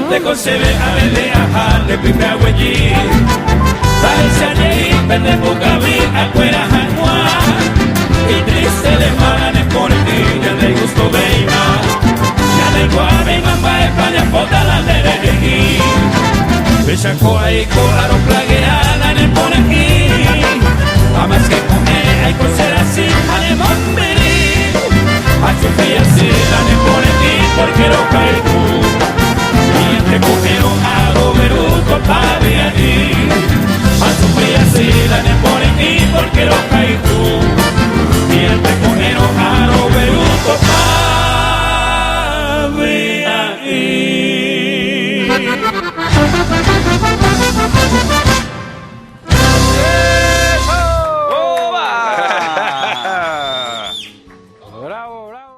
de concebe a verle a jale pipe a huellí. Parece allí, vende bucaví, afuera jaguá. Y triste de manes por ti, ya le gustó beima. Ya le guave y mamba España, foda la de reggae. Bechaco ahí, colaro plagueada en el por aquí. A más que comer, hay cosas así, alemán venir. A su fe así, la de por aquí, porque lo cae tú. Y te cogieron a